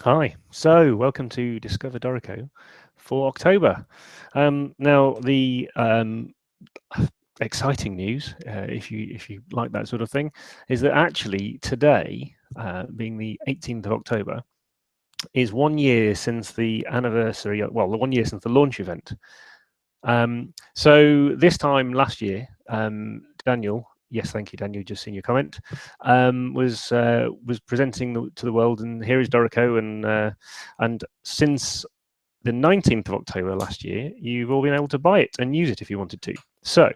Hi, so welcome to Discover Dorico for October. Now, the exciting news, if you like that sort of thing, is that actually today, being the 18th of October, is 1 year since the anniversary, well, the 1 year since the launch event. So this time last year, Daniel, yes, thank you, Daniel, just seen your comment, was presenting to the world, and here is Dorico, and since the 19th of October last year, you've all been able to buy it and use it if you wanted to. So,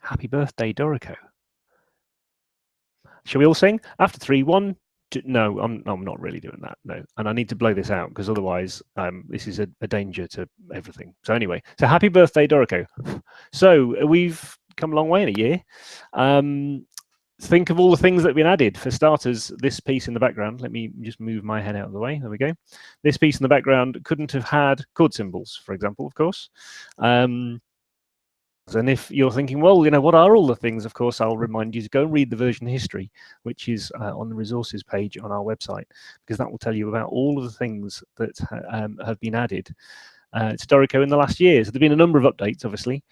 happy birthday, Dorico. Shall we all sing? After 3, 1, 2, no, I'm not really doing that, no. And I need to blow this out because otherwise this is a danger to everything. So anyway, so happy birthday, Dorico. So we've come a long way in a year. Think of all the things that have been added. For starters, this piece in the background, let me just move my head out of the way, there we go. This piece in the background couldn't have had chord symbols, for example, of course. And if you're thinking, well, you know, what are all the things? Of course, I'll remind you to go and read the version history, which is on the resources page on our website, because that will tell you about all of the things that have been added to Dorico in the last year. So there have been a number of updates, obviously.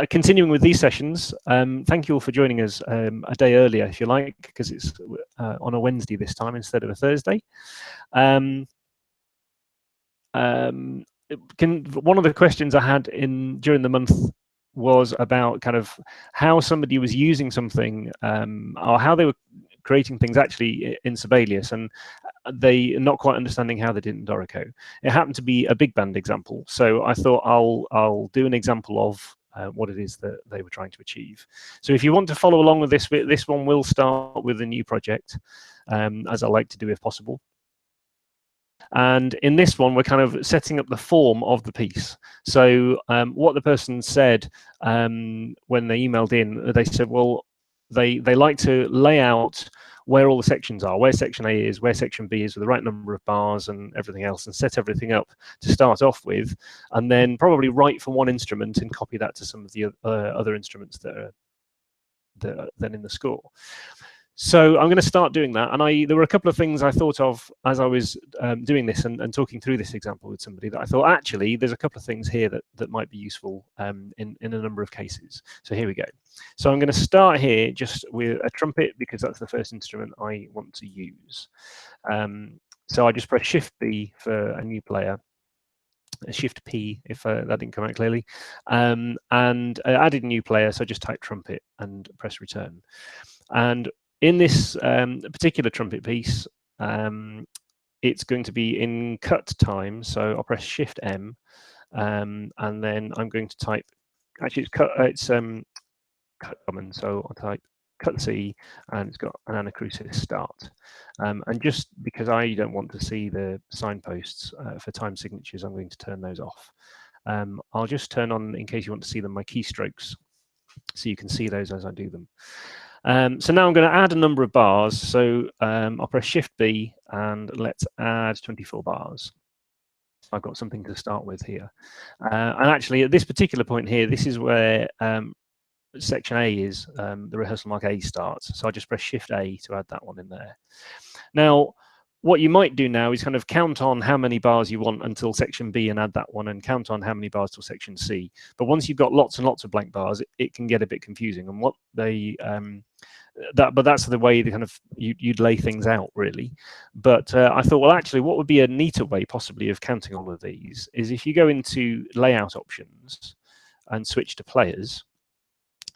Continuing with these sessions, thank you all for joining us a day earlier, if you like, because it's on a Wednesday this time instead of a Thursday. One of the questions I had during the month was about kind of how somebody was using something or how they were creating things actually in Sibelius, and they not quite understanding how they did in Dorico. It happened to be a big band example, so I thought I'll do an example of what it is that they were trying to achieve. So if you want to follow along with this one will start with a new project, as I like to do if possible. And in this one, we're kind of setting up the form of the piece. So what the person said when they emailed in, they said, well, they like to lay out where all the sections are, where section A is, where section B is, with the right number of bars and everything else, and set everything up to start off with, and then probably write for one instrument and copy that to some of the other instruments that are then in the score. So I'm going to start doing that, and there were a couple of things I thought of as I was doing this and talking through this example with somebody, that I thought actually there's a couple of things here that might be useful in a number of cases. So here we go. So I'm going to start here just with a trumpet, because that's the first instrument I want to use. So I just press Shift B for a new player, Shift P if that didn't come out clearly, and added a new player, so just type trumpet and press return. And in this particular trumpet piece, it's going to be in cut time, so I'll press Shift M, and then I'm going to type, actually it's cut common, so I'll type cut C, and it's got an anacrusis start. And just because I don't want to see the signposts for time signatures, I'm going to turn those off. I'll just turn on, in case you want to see them, my keystrokes, so you can see those as I do them. So now I'm going to add a number of bars. So I'll press Shift B, and let's add 24 bars. So I've got something to start with here. And actually, at this particular point here, this is where section A is, the rehearsal mark A starts. So I just press Shift A to add that one in there. Now, what you might do now is kind of count on how many bars you want until section B and add that one, and count on how many bars till section C. But once you've got lots and lots of blank bars, it can get a bit confusing. And what they but that's the way kind of you'd lay things out, really. But I thought, well, actually, what would be a neater way possibly of counting all of these is if you go into layout options and switch to players,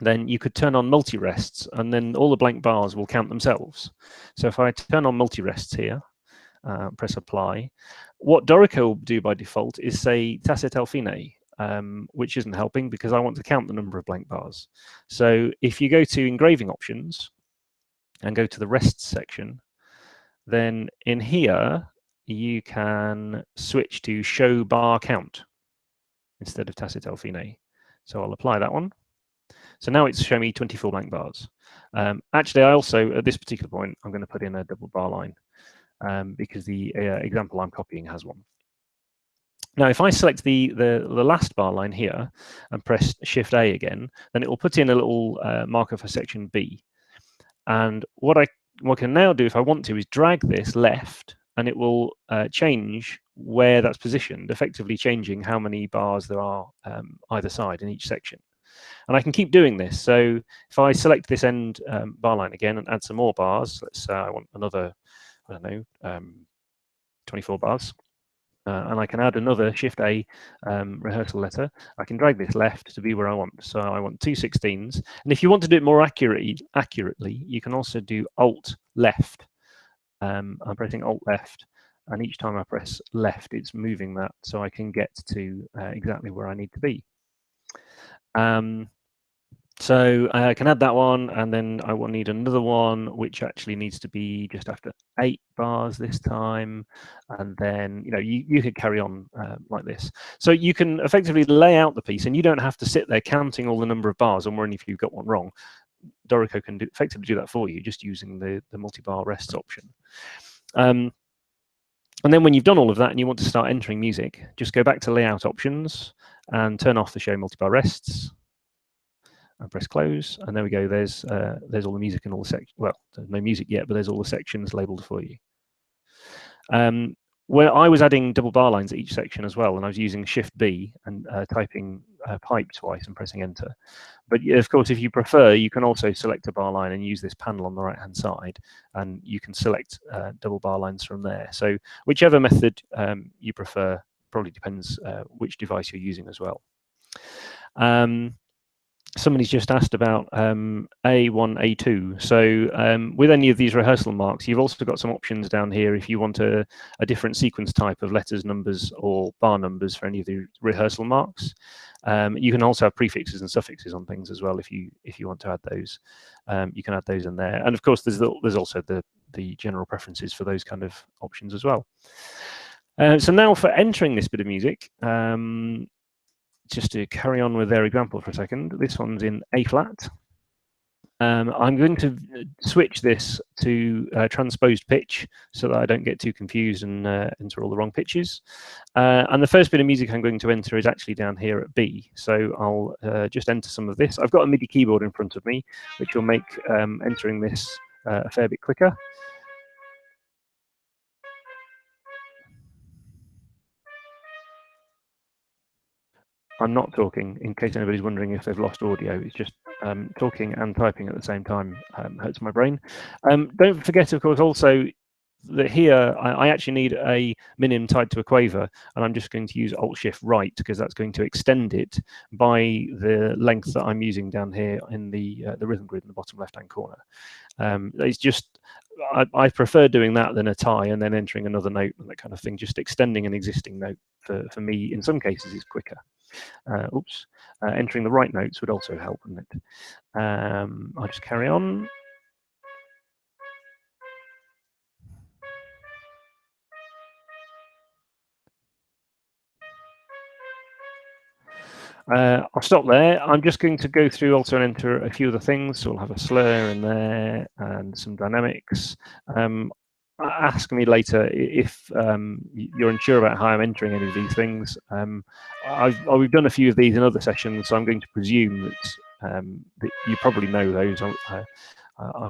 then you could turn on multi-rests, and then all the blank bars will count themselves. So if I turn on multi-rests here, press apply, what Dorico will do by default is say tacet al fine, which isn't helping because I want to count the number of blank bars. So if you go to engraving options and go to the rests section, then in here you can switch to show bar count instead of tacet al fine. So I'll apply that one. So now it's showing me 24 blank bars. Actually, I also, at this particular point, I'm going to put in a double bar line because the example I'm copying has one. Now, if I select the last bar line here and press Shift A again, then it will put in a little marker for section B. And what I what I can now do, if I want to, is drag this left, and it will change where that's positioned, effectively changing how many bars there are either side in each section. And I can keep doing this. So if I select this end bar line again and add some more bars, let's say I want another, I don't know, 24 bars. And I can add another Shift A rehearsal letter. I can drag this left to be where I want. So I want 2/16. And if you want to do it more accurately, you can also do Alt left. I'm pressing Alt left, and each time I press left, it's moving that so I can get to exactly where I need to be. So I can add that one, and then I will need another one, which actually needs to be just after 8 bars this time. And then, you know, you could carry on like this. So you can effectively lay out the piece, and you don't have to sit there counting all the number of bars and worrying if you've got one wrong. Dorico can effectively do that for you, just using the multi-bar rests option. And then when you've done all of that and you want to start entering music, just go back to layout options and turn off the show multi-bar rests. And press close, and there we go. There's all the music and all the sections. Well, there's no music yet, but there's all the sections labeled for you. Where I was adding double bar lines at each section as well, and I was using Shift B and typing pipe twice and pressing enter. But of course, if you prefer, you can also select a bar line and use this panel on the right-hand side, and you can select double bar lines from there. So whichever method you prefer, probably depends which device you're using as well. Somebody's just asked about A1, A2. So with any of these rehearsal marks, you've also got some options down here if you want a different sequence type of letters, numbers, or bar numbers for any of the rehearsal marks. You can also have prefixes and suffixes on things as well if you want to add those. You can add those in there. And of course, there's also the general preferences for those kind of options as well. So now for entering this bit of music, just to carry on with their example for a second, this one's in A flat. I'm going to switch this to transposed pitch so that I don't get too confused and enter all the wrong pitches. And the first bit of music I'm going to enter is actually down here at B. So I'll just enter some of this. I've got a MIDI keyboard in front of me, which will make entering this a fair bit quicker. I'm not talking, in case anybody's wondering if they've lost audio. It's just talking and typing at the same time hurts my brain. Don't forget, of course, also that here I actually need a minim tied to a quaver, and I'm just going to use Alt-Shift-Right because that's going to extend it by the length that I'm using down here in the rhythm grid in the bottom left-hand corner. It's just I prefer doing that than a tie and then entering another note and that kind of thing. Just extending an existing note for me in some cases is quicker. Entering the right notes would also help, wouldn't it? I'll just carry on. I'll stop there. I'm just going to go through also and enter a few of the things. So we'll have a slur in there and some dynamics. Ask me later if you're unsure about how I'm entering any of these things. We've done a few of these in other sessions, so I'm going to presume that you probably know those. I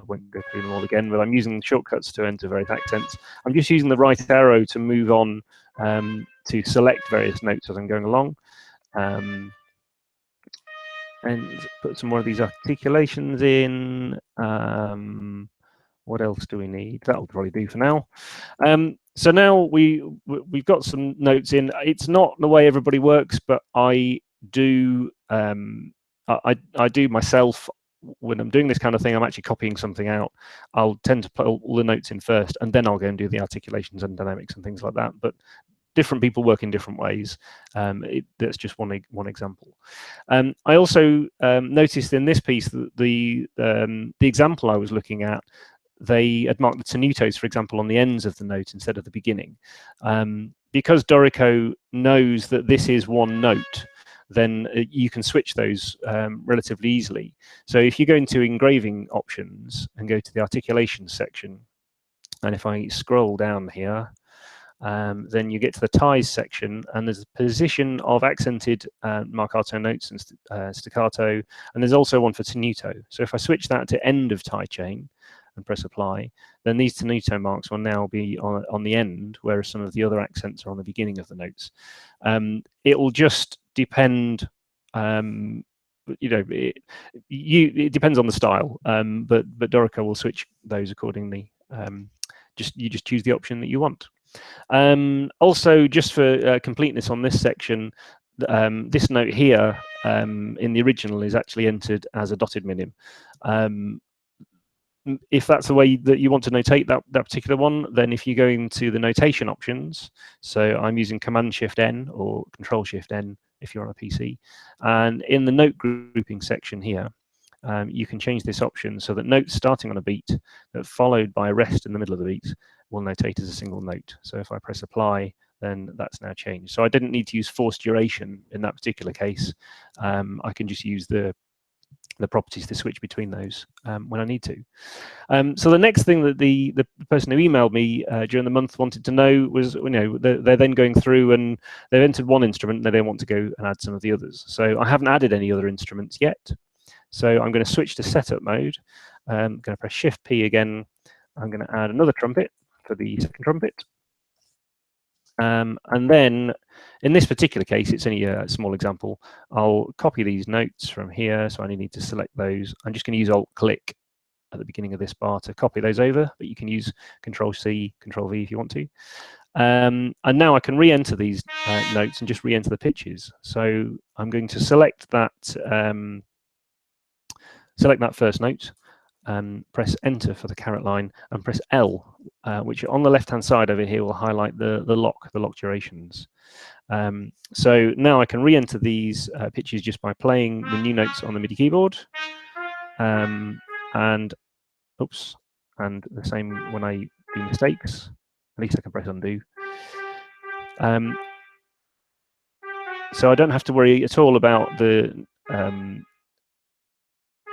won't go through them all again, but I'm using shortcuts to enter various accents. I'm just using the right arrow to move on to select various notes as I'm going along. And put some more of these articulations in. What else do we need? That'll probably do for now. So now we've got some notes in. It's not the way everybody works, but I do I do myself when I'm doing this kind of thing. I'm actually copying something out. I'll tend to put all the notes in first, and then I'll go and do the articulations and dynamics and things like that. But different people work in different ways. That's just one example. I also noticed in this piece that the example I was looking at, they had marked the tenutos, for example, on the ends of the note instead of the beginning. Because Dorico knows that this is one note, then you can switch those relatively easily. So if you go into engraving options and go to the articulation section, and if I scroll down here, then you get to the ties section, and there's a position of accented marcato notes and staccato, and there's also one for tenuto. So if I switch that to end of tie chain, and press apply, then these tonito marks will now be on the end, whereas some of the other accents are on the beginning of the notes. It will just depend, you know, it depends on the style, but Dorico will switch those accordingly. You just choose the option that you want. Also, just for completeness on this section, this note here in the original is actually entered as a dotted minim. If that's the way that you want to notate that particular one, then if you go into the notation options, so I'm using Command-Shift-N or Control-Shift-N if you're on a PC, and in the note grouping section here, you can change this option so that notes starting on a beat that followed by a rest in the middle of the beat will notate as a single note. So if I press apply, then that's now changed. So I didn't need to use forced duration in that particular case. I can just use the properties to switch between those when I need to. So the next thing that the person who emailed me during the month wanted to know was, you know, they're then going through and they've entered one instrument and they then want to go and add some of the others. So I haven't added any other instruments yet. So I'm going to switch to setup mode. I'm going to press Shift P again. I'm going to add another trumpet for the second trumpet. And then in this particular case, it's only a small example. I'll copy these notes from here. So I only need to select those. I'm just going to use Alt-click at the beginning of this bar to copy those over, but you can use Control-C, Control-V if you want to. And now I can re-enter these notes and just re-enter the pitches. So I'm going to select that first note, press Enter for the caret line, and press L, which on the left-hand side over here will highlight the lock durations. So now I can re-enter these pitches just by playing the new notes on the MIDI keyboard, and the same when I do mistakes. At least I can press undo. So I don't have to worry at all about the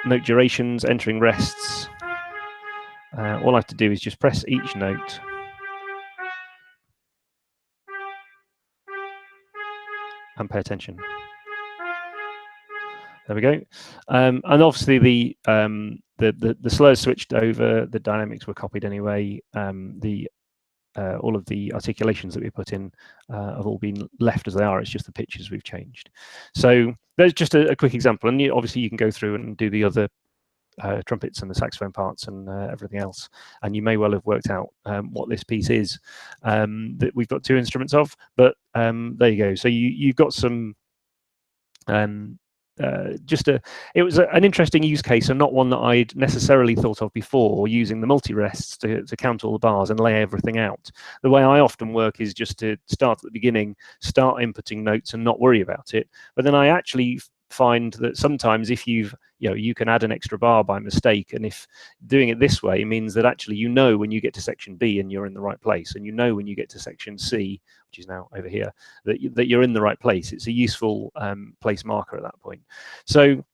note durations, entering rests. All I have to do is just press each note and pay attention. There we go. And obviously the slurs switched over, the dynamics were copied anyway. All of the articulations that we put in have all been left as they are. It's just the pitches we've changed. So there's just a quick example, and obviously you can go through and do the other trumpets and the saxophone parts and everything else, and you may well have worked out what this piece is that we've got two instruments of. But there you go. So you've got some. It was an interesting use case and not one that I'd necessarily thought of before, using the multi-rests to count all the bars and lay everything out. The way I often work is just to start at the beginning, start inputting notes and not worry about it. But then I actually find that sometimes if you can add an extra bar by mistake, and if doing it this way means that actually when you get to section B and you're in the right place, and when you get to section C, which is now over here, that you're in the right place. It's a useful place marker at that point. So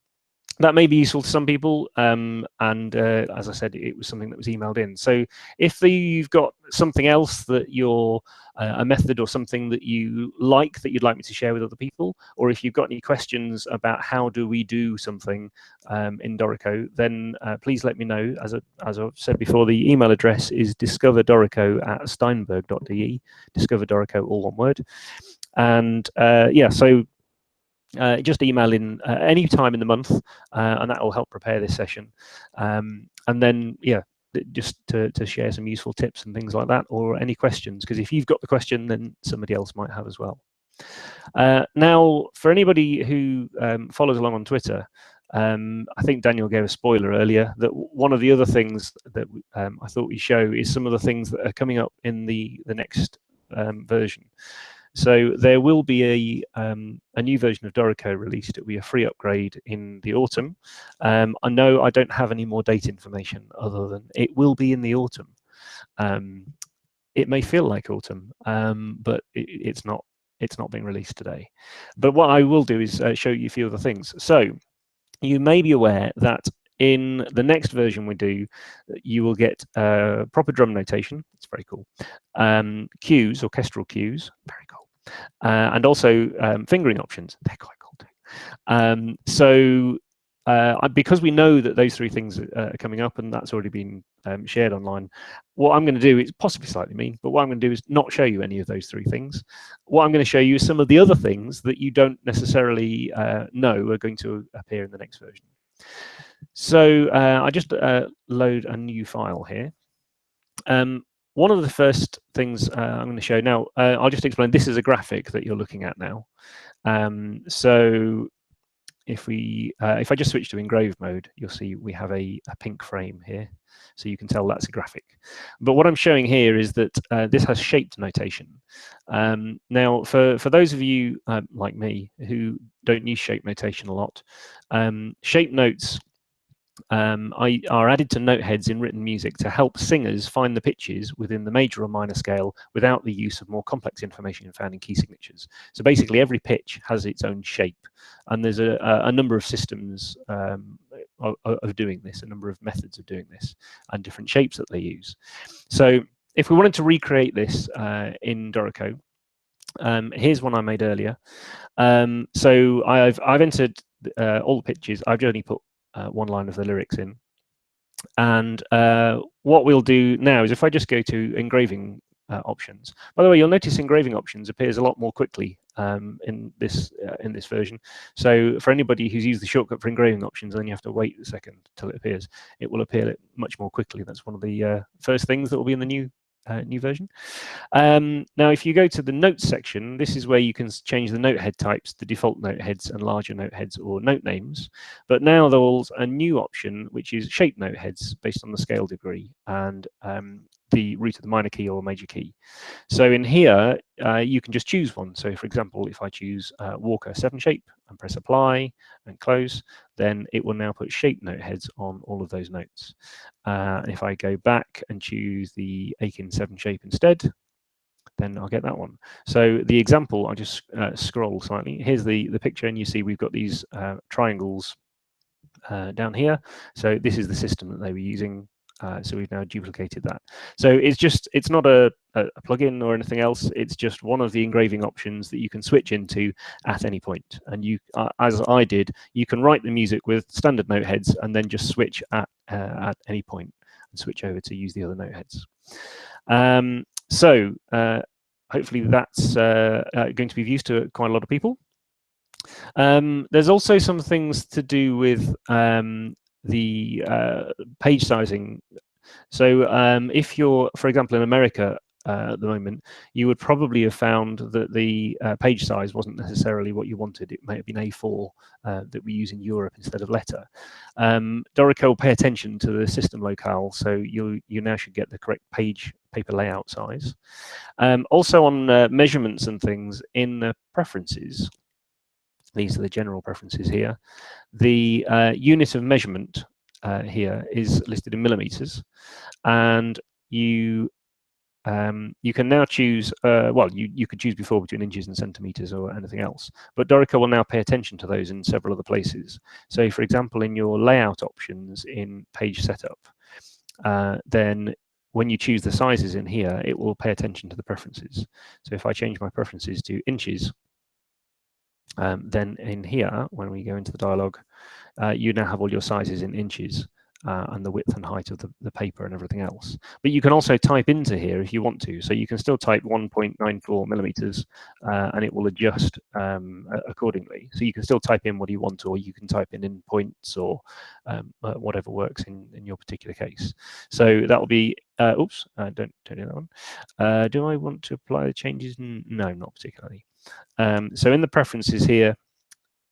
that may be useful to some people, and as I said, it was something that was emailed in. So if you've got something else that a method or something that you'd like me to share with other people, or if you've got any questions about how do we do something in Dorico, then please let me know. As I've said before, the email address is discoverdorico@steinberg.de, Discover Dorico, all one word. And so just email in any time in the month, and that will help prepare this session. And then, just to share some useful tips and things like that, or any questions, because if you've got the question, then somebody else might have as well. Now, for anybody who follows along on Twitter, I think Daniel gave a spoiler earlier that one of the other things that I thought we'd show is some of the things that are coming up in the next version. So there will be a new version of Dorico released. It will be a free upgrade in the autumn. I know I don't have any more date information other than it will be in the autumn. It may feel like autumn, but it's not being released today. But what I will do is show you a few other things. So you may be aware that in the next version we do, you will get proper drum notation. It's very cool. Cues, orchestral cues, very cool. And also fingering options. They're quite cool too. So because we know that those three things are coming up, and that's already been shared online, what I'm going to do is possibly slightly mean, but what I'm going to do is not show you any of those three things. What I'm going to show you is some of the other things that you don't necessarily know are going to appear in the next version. So I just load a new file here. One of the first things I'm going to show now, I'll just explain, this is a graphic that you're looking at now. So if I just switch to engrave mode, you'll see we have a pink frame here. So you can tell that's a graphic. But what I'm showing here is that this has shaped notation. Now, for those of you like me who don't use shape notation a lot, shape notes are added to note heads in written music to help singers find the pitches within the major or minor scale without the use of more complex information found in key signatures. So basically every pitch has its own shape, and there's a number of systems of doing this, a number of methods of doing this, and different shapes that they use. So if we wanted to recreate this in Dorico, here's one I made earlier. So I've entered all the pitches. I've only put one line of the lyrics in. And what we'll do now is if I just go to engraving options. By the way, you'll notice engraving options appears a lot more quickly in this version. So for anybody who's used the shortcut for engraving options, then you have to wait a second till it appears. It will appear much more quickly. That's one of the first things that will be in the new version. Now, if you go to the notes section, this is where you can change the note head types, the default note heads and larger note heads or note names. But now there's a new option, which is shape note heads based on the scale degree and the root of the minor key or major key. So in here, you can just choose one. So for example, if I choose Walker 7 shape and press apply and close, then it will now put shape note heads on all of those notes. If I go back and choose the Aiken 7 shape instead, then I'll get that one. So the example, I'll just scroll slightly. Here's the picture, and you see we've got these triangles down here. So this is the system that they were using. So we've now duplicated that. So it's not a plugin or anything else. It's just one of the engraving options that you can switch into at any point. And you, as I did, you can write the music with standard note heads and then just switch at any point and switch over to use the other note heads. So hopefully that's going to be of use to quite a lot of people. There's also some things to do with the page sizing. So if you're, for example, in America at the moment, you would probably have found that the page size wasn't necessarily what you wanted. It may have been A4 that we use in Europe instead of letter. Dorico will pay attention to the system locale, so you now should get the correct paper layout size. Also on measurements and things in the preferences, these are the general preferences here. The unit of measurement here is listed in millimeters, and you can now choose, well, you could choose before between inches and centimeters or anything else, but Dorico will now pay attention to those in several other places. So for example, in your layout options in page setup, then when you choose the sizes in here, it will pay attention to the preferences. So if I change my preferences to inches, then in here, when we go into the dialog, you now have all your sizes in inches and the width and height of the paper and everything else. But you can also type into here if you want to. So you can still type 1.94 millimeters and it will adjust accordingly. So you can still type in what you want, or you can type in points or whatever works in your particular case. So that will be, oops, don't do that one. Do I want to apply the changes? No, not particularly. So in the preferences here,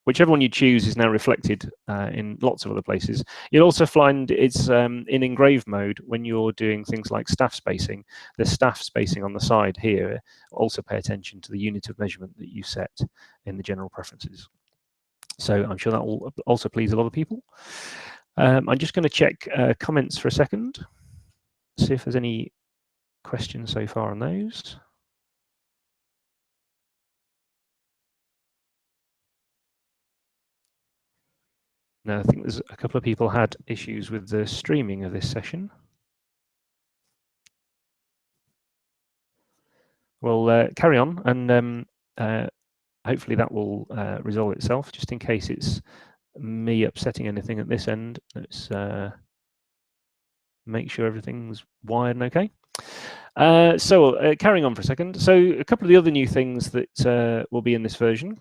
whichever one you choose is now reflected in lots of other places. You'll also find it's in engrave mode when you're doing things like staff spacing. The staff spacing on the side here, also pay attention to the unit of measurement that you set in the general preferences. So I'm sure that will also please a lot of people. I'm just going to check comments for a second, see if there's any questions so far on those. No, I think there's a couple of people had issues with the streaming of this session. We'll carry on, and hopefully that will resolve itself. Just in case it's me upsetting anything at this end. Let's make sure everything's wired and okay. So carrying on for a second. So a couple of the other new things that will be in this version.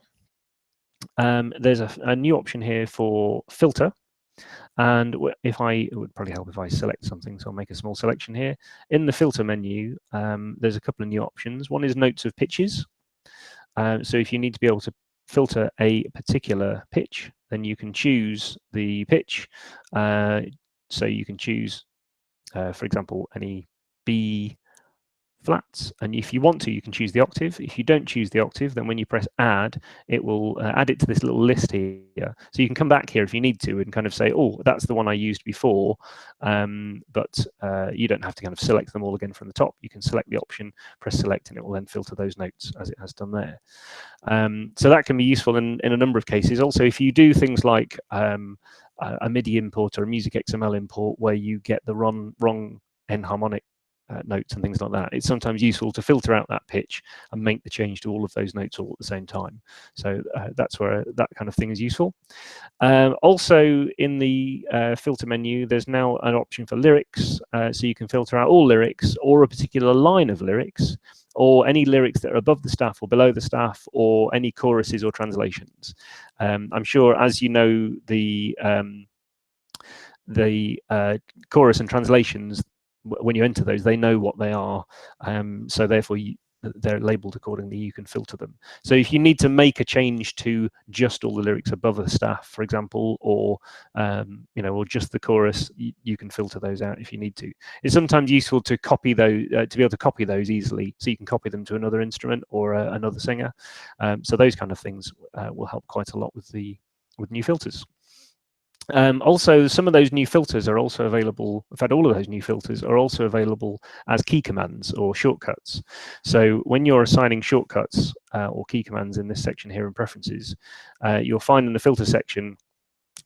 There's a new option here for filter. And if it would probably help if I select something, so I'll make a small selection here. In the filter menu, there's a couple of new options. One is notes of pitches. So if you need to be able to filter a particular pitch, then you can choose the pitch. So you can choose, for example, any B flats, and if you want to, you can choose the octave. If you don't choose the octave, then when you press add, it will add it to this little list here. So you can come back here if you need to and kind of say, oh, that's the one I used before, but you don't have to kind of select them all again from the top. You can select the option, press select, and it will then filter those notes as it has done there. So that can be useful in a number of cases. Also, if you do things like a MIDI import or a music XML import where you get the wrong enharmonic notes and things like that, it's sometimes useful to filter out that pitch and make the change to all of those notes all at the same time. So that's where that kind of thing is useful. Also in the filter menu, there's now an option for lyrics, so you can filter out all lyrics or a particular line of lyrics, or any lyrics that are above the staff or below the staff, or any choruses or translations. I'm sure, as you know, the chorus and translations, when you enter those, they know what they are, so therefore they're labeled accordingly. You can filter them. So if you need to make a change to just all the lyrics above the staff, for example, or or just the chorus, you can filter those out if you need to. It's sometimes useful to copy those, to be able to copy those easily, so you can copy them to another instrument or another singer. So those kind of things will help quite a lot with new filters. Also, some of those new filters are also available. In fact, all of those new filters are also available as key commands or shortcuts. So when you're assigning shortcuts or key commands in this section here in preferences, you'll find in the filter section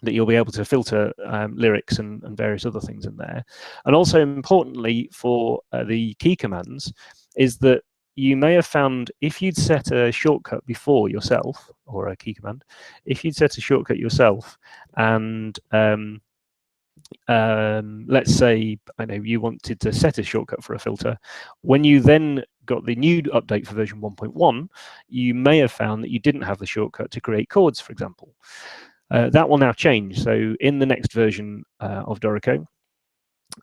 that you'll be able to filter lyrics and various other things in there. And also importantly for the key commands is that you may have found, if you'd set a shortcut before yourself, or a key command, if you'd set a shortcut yourself and let's say, I know you wanted to set a shortcut for a filter, when you then got the new update for version 1.1, you may have found that you didn't have the shortcut to create chords, for example. That will now change. So in the next version of Dorico,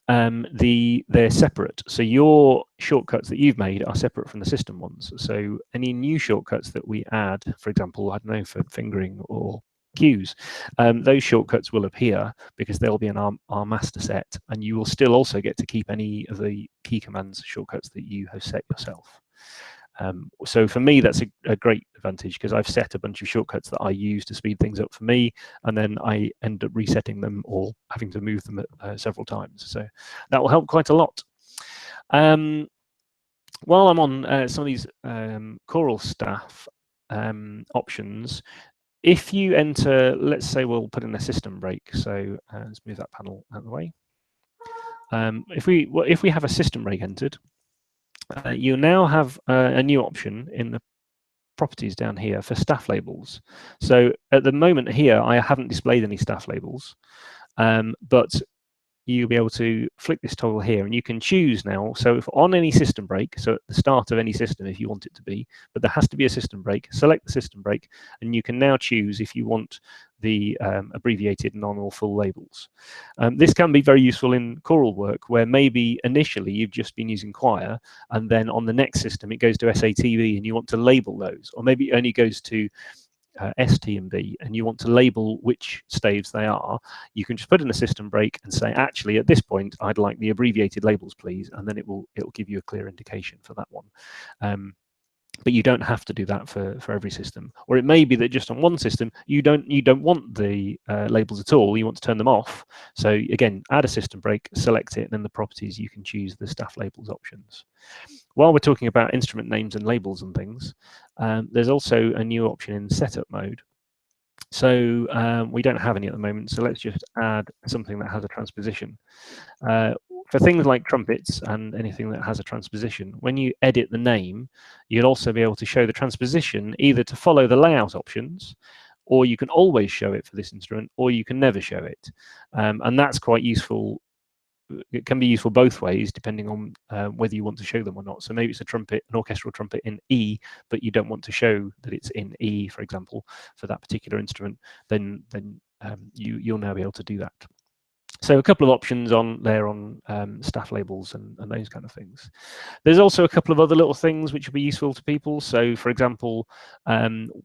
they're separate. So your shortcuts that you've made are separate from the system ones. So any new shortcuts that we add, for example, I don't know, for fingering or cues, those shortcuts will appear because they'll be in our master set, and you will still also get to keep any of the key commands shortcuts that you have set yourself. So for me, that's a great advantage, because I've set a bunch of shortcuts that I use to speed things up for me, and then I end up resetting them or having to move them several times. So that will help quite a lot. While I'm on some of these choral staff options, if you enter, let's say we'll put in a system break. So let's move that panel out of the way. If we have a system break entered, you now have a new option in the properties down here for staff labels. So at the moment here, I haven't displayed any staff labels, but you'll be able to flick this toggle here and you can choose now. So if on any system break, so at the start of any system, if you want it to be, but there has to be a system break, select the system break, and you can now choose if you want the abbreviated, non or full labels. This can be very useful in choral work, where maybe initially you've just been using choir, and then on the next system it goes to SATB and you want to label those, or maybe it only goes to ST and B, and you want to label which staves they are. You can just put in a system break and say, actually, at this point, I'd like the abbreviated labels, please, and then it'll give you a clear indication for that one. But you don't have to do that for every system. Or it may be that just on one system you don't want the labels at all. You want to turn them off. So again, add a system break, select it, and in the properties you can choose the staff labels options. While we're talking about instrument names and labels and things, there's also a new option in setup mode. So we don't have any at the moment, so let's just add something that has a transposition. For things like trumpets and anything that has a transposition, when you edit the name, you'll also be able to show the transposition either to follow the layout options, or you can always show it for this instrument, or you can never show it. And that's quite useful. It can be useful both ways, depending on whether you want to show them or not. So maybe it's a trumpet, an orchestral trumpet in E, but you don't want to show that it's in E, for example, for that particular instrument, then you'll now be able to do that. So a couple of options on there on staff labels and those kind of things. There's also a couple of other little things which will be useful to people. So for example,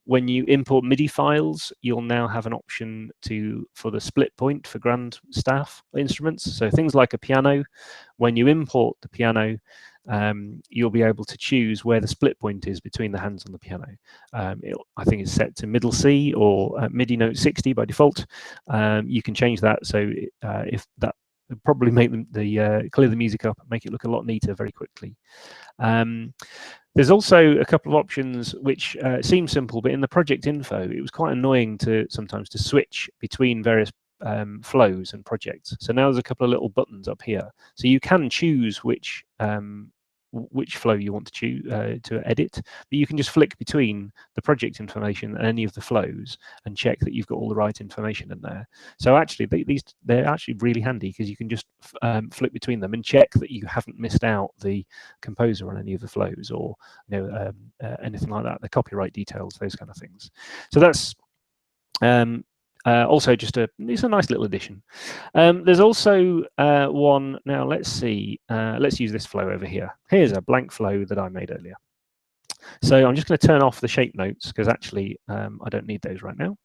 when you import MIDI files, you'll now have an option for the split point for grand staff instruments. So things like a piano, when you import the piano, you'll be able to choose where the split point is between the hands on the piano. I think it's set to middle C or MIDI note 60 by default. You can change that, so if that would probably make the clear the music up and make it look a lot neater very quickly. There's also a couple of options which seem simple, but in the project info, it was quite annoying sometimes to switch between various flows and projects. So now there's a couple of little buttons up here, so you can choose which flow you want to choose to edit, but you can just flick between the project information and any of the flows and check that you've got all the right information in there. So actually, they're actually really handy, because you can just flick between them and check that you haven't missed out the composer on any of the flows, or anything like that, the copyright details, those kind of things. So that's also it's a nice little addition. There's also one, now let's see, let's use this flow over here. Here's a blank flow that I made earlier. So I'm just going to turn off the shape notes, because actually I don't need those right now.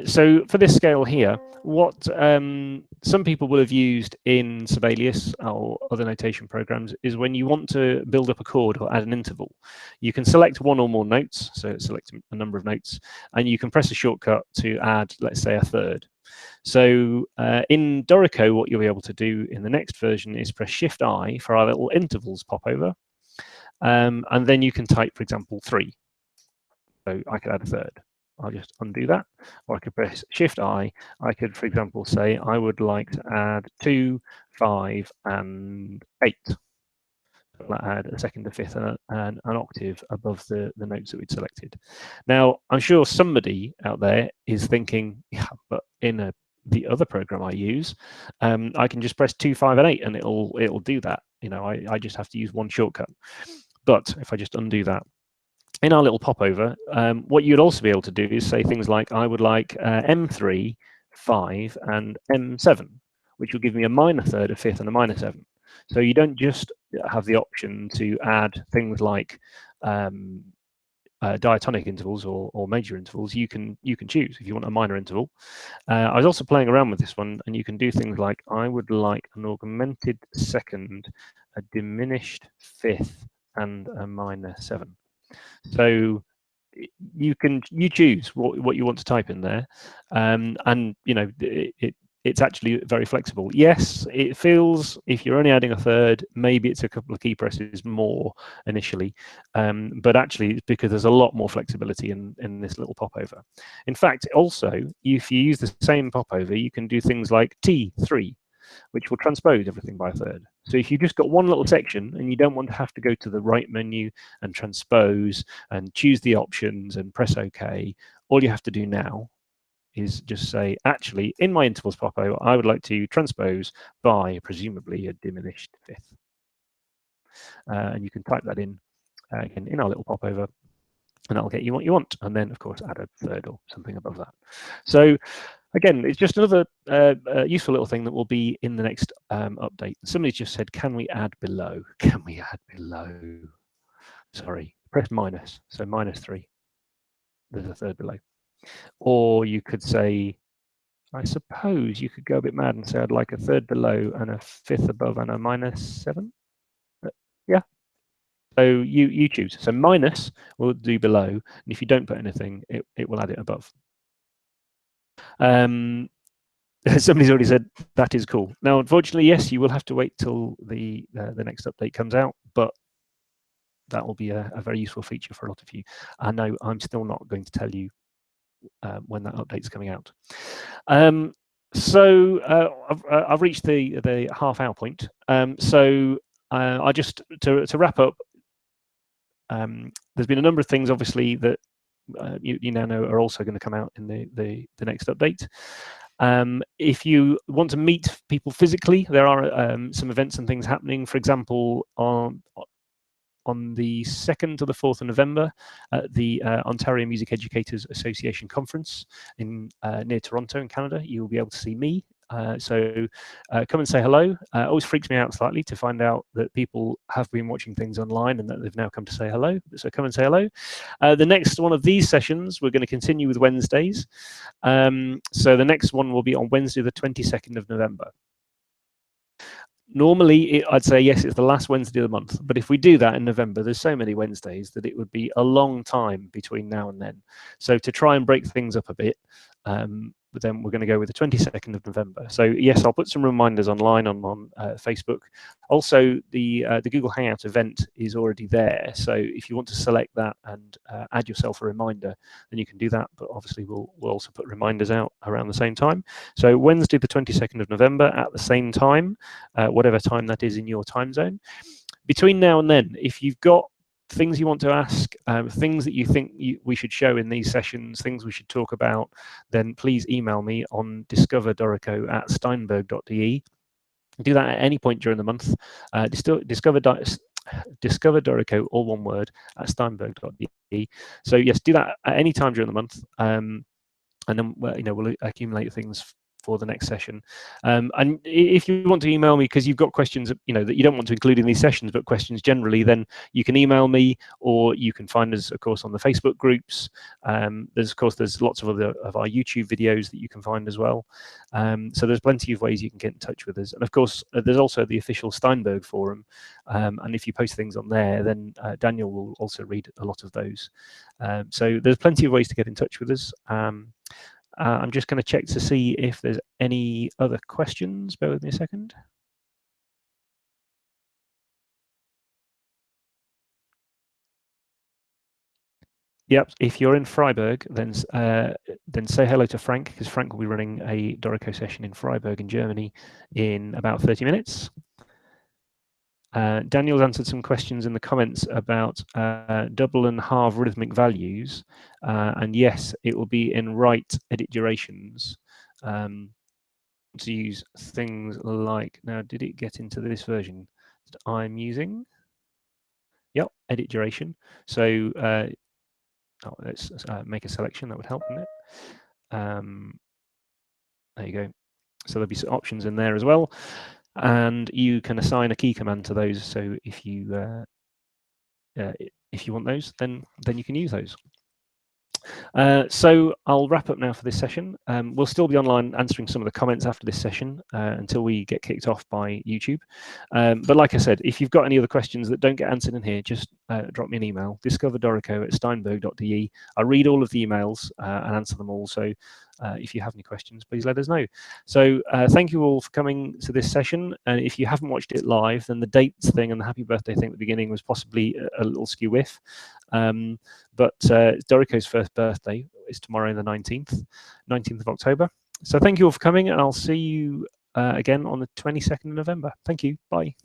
So for this scale here, what some people will have used in Sibelius or other notation programs is when you want to build up a chord or add an interval, you can select one or more notes, so select a number of notes, and you can press a shortcut to add, let's say, a third. So in Dorico, what you'll be able to do in the next version is press Shift-I for our little intervals pop over, and then you can type, for example, 3. So I could add a third. I'll just undo that, or I could press Shift-I. I could, for example, say I would like to add 2, 5, and 8. I'll add a second, a fifth, and an octave above the notes that we'd selected. Now, I'm sure somebody out there is thinking, yeah, but in the other program I use, I can just press 2, 5, and 8, and it'll do that. I just have to use one shortcut. But if I just undo that, in our little popover, what you'd also be able to do is say things like, I would like M3, 5, and M7, which will give me a minor third, a fifth, and a minor 7. So you don't just have the option to add things like diatonic intervals or major intervals. You can choose if you want a minor interval. I was also playing around with this one, and you can do things like, I would like an augmented second, a diminished fifth, and a minor 7. So you choose what you want to type in there, and it's actually very flexible. Yes, it feels, if you're only adding a third, maybe it's a couple of key presses more initially, but actually it's because there's a lot more flexibility in this little popover. In fact, also, if you use the same popover, you can do things like T3, which will transpose everything by a third. So if you've just got one little section and you don't want to have to go to the right menu and transpose and choose the options and press OK, all you have to do now is just say, actually, in my intervals popo, I would like to transpose by presumably a diminished fifth. And you can type that in our little popover, and that'll get you what you want. And then, of course, add a third or something above that. So again, it's just another useful little thing that will be in the next update. Somebody just said, can we add below? Can we add below? Sorry, press minus, so -3. There's a third below. Or you could say, I suppose you could go a bit mad and say, I'd like a third below and a fifth above and a -7. Yeah. So you choose. So minus will do below, and if you don't put anything, it will add it above. Somebody's already said that is cool. Now, unfortunately, yes, you will have to wait till the next update comes out, but that will be a very useful feature for a lot of you. I know I'm still not going to tell you when that update is coming out. So I've reached the half-hour point. So I just to wrap up. There's been a number of things, obviously, that you now know are also going to come out in the next update. If you want to meet people physically, there are some events and things happening. For example, on the 2nd to the 4th of November at the Ontario Music Educators Association Conference near Toronto in Canada, you'll be able to see me. So come and say hello. Always freaks me out slightly to find out that people have been watching things online and that they've now come to say hello. So come and say hello. The next one of these sessions, we're going to continue with Wednesdays. So the next one will be on Wednesday, the 22nd of November. Normally, I'd say, yes, it's the last Wednesday of the month. But if we do that in November, there's so many Wednesdays that it would be a long time between now and then. So to try and break things up a bit, but then we're going to go with the 22nd of November. So yes, I'll put some reminders online on Facebook. Also, the Google Hangout event is already there. So if you want to select that and add yourself a reminder, then you can do that. But obviously, we'll also put reminders out around the same time. So Wednesday, the 22nd of November at the same time, whatever time that is in your time zone. Between now and then, if you've got things you want to ask, things that you think we should show in these sessions, things we should talk about, then please email me on discoverdorico@steinberg.de. Do that at any point during the month. Discover Dorico, all one word, at steinberg.de. So yes, do that at any time during the month, and then we'll accumulate things for the next session. And if you want to email me because you've got questions that you don't want to include in these sessions, but questions generally, then you can email me, or you can find us, of course, on the Facebook groups. There's lots of our YouTube videos that you can find as well. So there's plenty of ways you can get in touch with us. And of course, there's also the official Steinberg forum. And if you post things on there, then Daniel will also read a lot of those. So there's plenty of ways to get in touch with us. I'm just going to check to see if there's any other questions. Bear with me a second. Yep, if you're in Freiburg, then say hello to Frank, because Frank will be running a Dorico session in Freiburg in Germany in about 30 minutes. Daniel's answered some questions in the comments about double and half rhythmic values, and yes, it will be in right edit durations to use things like, now did it get into this version that I'm using? Yep, edit duration. So let's make a selection, that would help, wouldn't it? There you go. So there'll be some options in there as well. And you can assign a key command to those. So if you want those, then you can use those. So I'll wrap up now for this session. We'll still be online answering some of the comments after this session until we get kicked off by YouTube. But like I said, if you've got any other questions that don't get answered in here, just drop me an email, discoverdorico@steinberg.de. I read all of the emails and answer them all. So if you have any questions, please let us know. So thank you all for coming to this session. And if you haven't watched it live, then the dates thing and the happy birthday thing at the beginning was possibly a little skew-whiff. But Dorico's first birthday is tomorrow, the 19th of October. So thank you all for coming, and I'll see you again on the 22nd of November. Thank you. Bye.